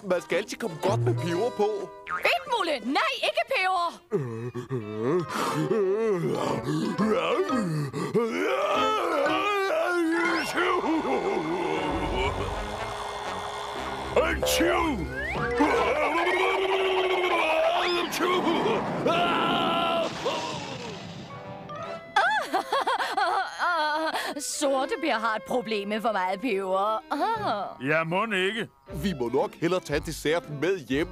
Man skal altid komme godt med peber på. Vindmølle! Nej, ikke peber! Sorteper har et problem med for meget peber. Jeg må ikke. Vi må nok hellere tage desserten med hjem.